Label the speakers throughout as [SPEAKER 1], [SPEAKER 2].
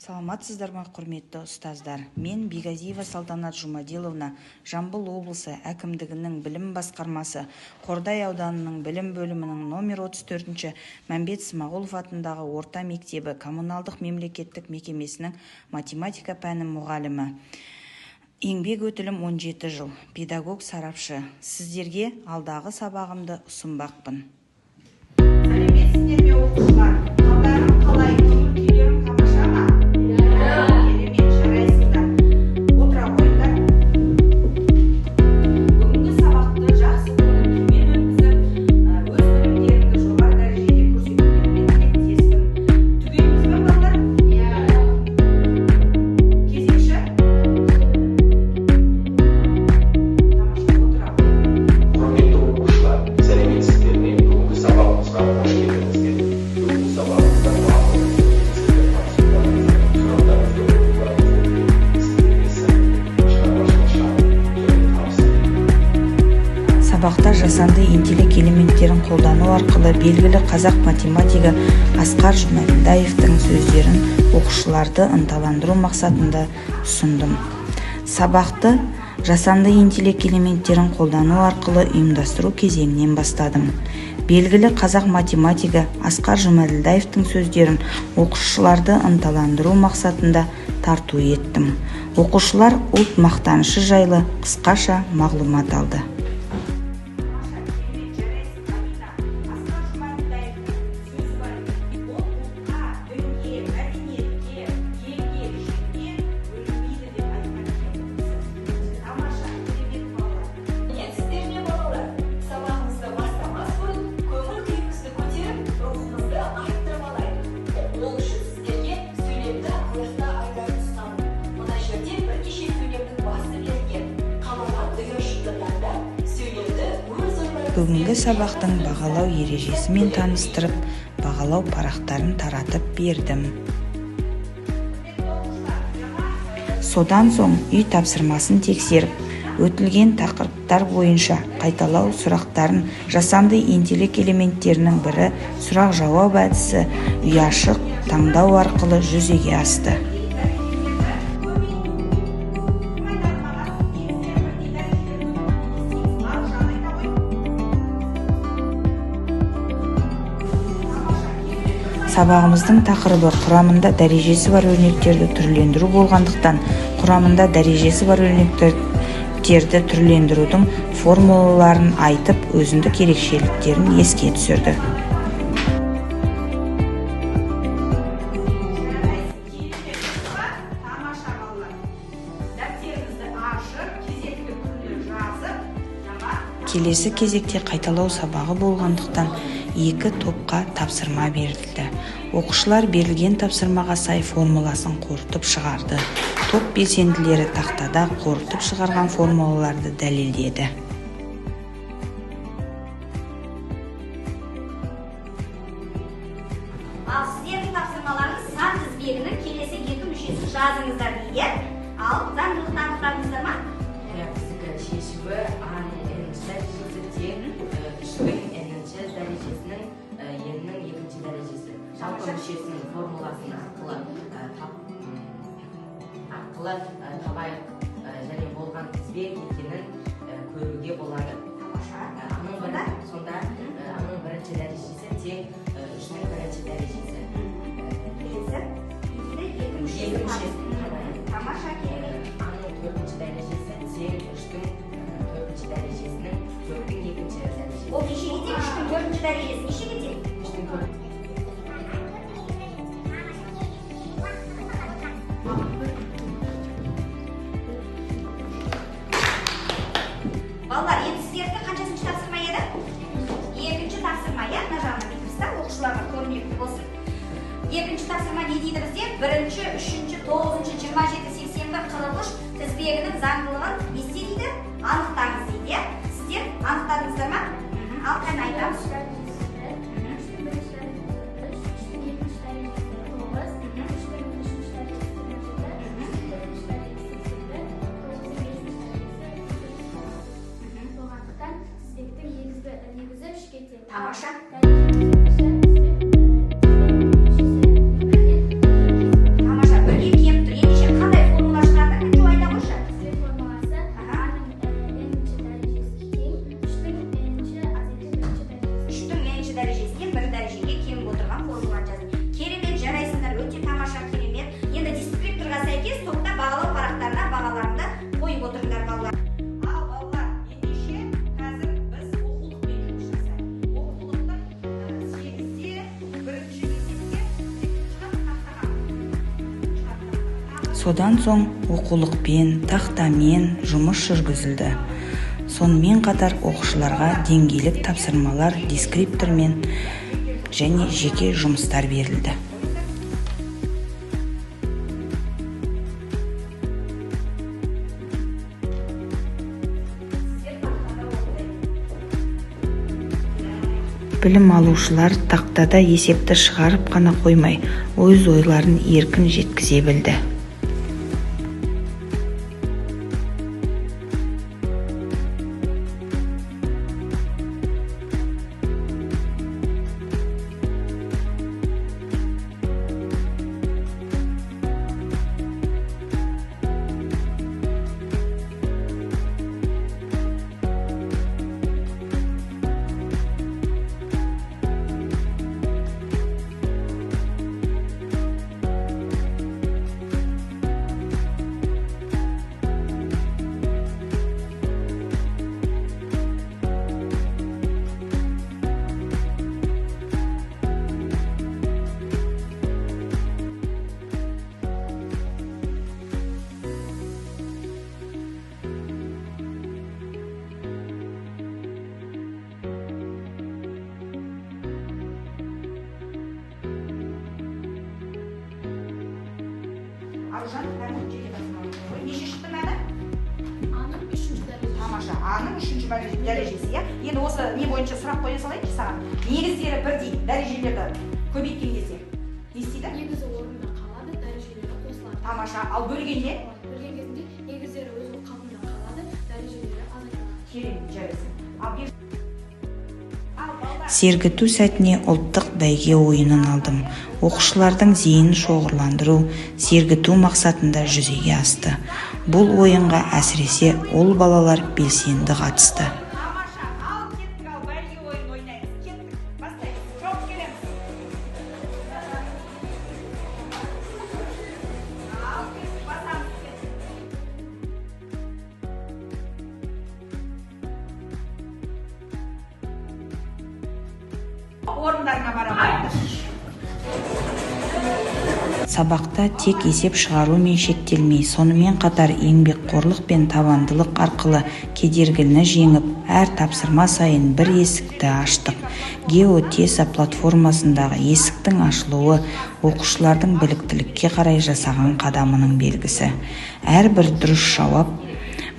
[SPEAKER 1] Саламатсыздар ма, құрметті ұстаздар? Мен Бегазиева Салтанат Жұмадиловна, Жамбыл облысы әкімдігінің білім басқармасы, Қордай ауданының білім бөлімінің номер 34-ші Мәмбет Смағұлов атындағы орта мектебі коммуналдық мемлекеттік мекемесінің математика пәні мұғалімі. Еңбек өтілім 17 жыл, педагог сарапшы. Сіздерге алдағы сабағымды ұсынбақпын. Сәлеметсіздер ме, оқушылар? Қалдарым қалай? Көңіл-күйлерің тамаша ма? Керемет, жарайсыздар. Отыра қойыңдар. Бүгінгі сабақты жақсы көңіл-күймен өткізіп, өз білімдеріңді жоғары дәрежеде көрсетуге тілектеспін. Түгелміз бе, балдар? Кезекші? Тамаша, отыра қойыңдар.
[SPEAKER 2] Құрметті оқушылар, сәлеметсіздер ме? Бүгінгі сабағымызға қош келдіңіздер. Бүгінгі сабағымызда
[SPEAKER 1] Сабақта жасанды интеллект элементтерін қолдану арқылы белгілі қазақ математигі Асқар Жұмаділдаевтың сөздерін оқушыларды ынталандыру мақсатында ұсындым. Сабақты жасанды интеллект элементтерін қолдану арқылы ұйымдастыру кезеңінен бастадым. Белгілі қазақ математигі Асқар Жұмаділдаевтың сөздерін оқушыларды ынталандыру мақсатында тарту еттім. Оқушылар ұлт мақтанышы жайлы қысқаша мағлұмат алды. Бүгінгі сабақтың бағалау ережесімен таныстырып, бағалау парақтарын таратып бердім. Содан соң үй тапсырмасын тексеріп, өтілген тақырыптар бойынша қайталау сұрақтарын жасанды интеллект элементтерінің бірі сұрақ-жауап әдісі ұяшық таңдау арқылы жүзеге асты. Сабағымыздың тақырыбы құрамында дәрежесі бар өрнектерді түрлендіру болғандықтан, құрамында дәрежесі бар өрнектерді түрлендірудің формулаларын айтып, өзіндік ерекшеліктерін еске түсірді. Келесі кезекте қайталау сабағы болғандықтан, екі топқа тапсырма берілді. Оқушылар берілген тапсырмаға сай формуласын қорытып шығарды. Топ белсенділері тақтада қорытып шығарған формулаларды дәлелдеді.
[SPEAKER 3] Ал сіздердің тапсырмаларыңыз сан тізбегінің келесі екі мүшесін жазыңыздар дейді. Ал заңдылықты анықтадыңыздар ма?
[SPEAKER 4] Біздікі шешуі А-ның n-ші дәрежесі тең 3-дің n-ші дәрежесінің n-ның 2-ші дәрежесі. Жалпы мүшесінің формуласын арқылы табайық және болған тізбек екенін көруге болады. Сонда А-ның бірінші дәрежесі тең 3-ның бірінші дәрежесі. Екі мүшесін табайық.
[SPEAKER 3] Тамаша, керемет.
[SPEAKER 4] А-ның төртінші дәрежесі тең 3-дің төртінші дәрежесінің 4-дің екінші дәрежесі.
[SPEAKER 3] Ол нешеге тең? 3-дің төртінші дәрежесі нешеге тең?
[SPEAKER 4] 3-дің төртінші.
[SPEAKER 3] Балалар, енді сіздерді қаншасыншы тапсырма еді? Екінші тапсырма, мына жағына кетіңіздер, оқушыларға көрнекті болсын. Екінші тапсырма не дейді бізде? Бірінші, үшінші, 9-шы, 27, 80, 43 тізбегінің заңдылығын не істейді? Анықтаңыз дейді. Сіздер анықтадыңыздар ма? Ал қайын айтамыз. Тамаша. Тамаша,
[SPEAKER 1] Содан соң оқулықпен, тақтамен жұмыс жүргізілді. Сонымен қатар оқушыларға деңгейлік тапсырмалар, дескриптор және жеке жұмыстар берілді. Білім алушылар тақтада есепті шығарып қана қоймай, өз ойларын еркін жеткізе білді.
[SPEAKER 3] Аружан, неше шықты мәні?
[SPEAKER 5] Аның 3-ші дәрежесі.
[SPEAKER 3] Тамаша, Аның 3-ші дәрежесі, иә? Енді осы не бойынша сұрақ қоя салайыншы саған. Негіздері бірдей дәрежелерді көбейткен кезде не істейді?
[SPEAKER 5] Негізі орнында қалады, дәрежелері қосылады.
[SPEAKER 3] Тамаша, ал бөлгенде?
[SPEAKER 5] Бөлген кезінде негіздері өз қалпында қалады, дәрежелері азайтылады.
[SPEAKER 3] Керемет, жарайсың.
[SPEAKER 1] Сергіту сәтіне ұлттық бәйге ойынын алдым. Оқушылардың зейінін шоғырландыру, сергіту мақсатында жүзеге асты. Бұл ойынға әсіресе ол балалар белсенді қатысты.
[SPEAKER 3] Тамаша, ал кеттік, ал бәйге ойын ойнаймыз. Кеттік, бастаймыз. Жоқ келеміз. Ал кеттік, басамыз кеттік. Орындарына барамыз.
[SPEAKER 1] Сабақта тек есеп шығарумен шектелмей, сонымен қатар еңбекқорлық пен табандылық арқылы кедергіні жеңіп, әр тапсырма сайын бір есікті аштық. Геотеса платформасындағы есіктің ашылуы оқушылардың біліктілікке қарай жасаған қадамының белгісі. Әрбір дұрыс жауап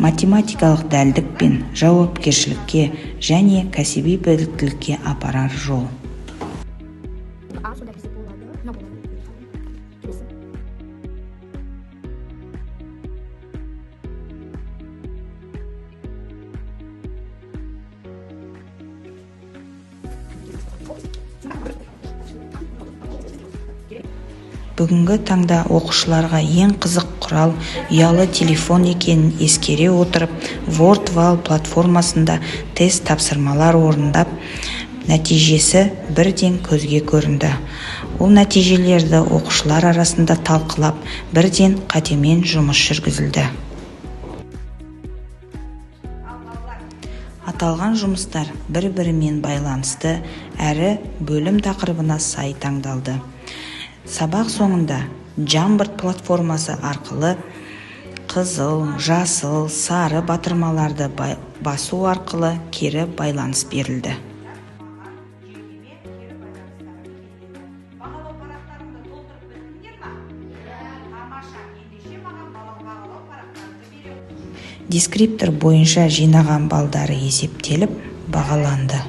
[SPEAKER 1] математикалық дәлдік пен жауапкершілікке және кәсіби біліктілікке апарар жол. Бүгінгі таңда оқушыларға ең қызық құрал ұялы телефон екенін ескере отырып, WordWall платформасында тест тапсырмалар орындап, нәтижесі бірден көзге көрінді. Ол нәтижелерді оқушылар арасында талқылап, бірден қатемен жұмыс жүргізілді. Аталған жұмыстар бір-бірімен байланысты әрі бөлім тақырыбына сай таңдалды. Сабақ соңында Jamboard платформасы арқылы қызыл, жасыл, сары батырмаларды басу арқылы кері байланыс берілді. Дескриптор бойынша жинаған балдары есептеліп, бағаланды.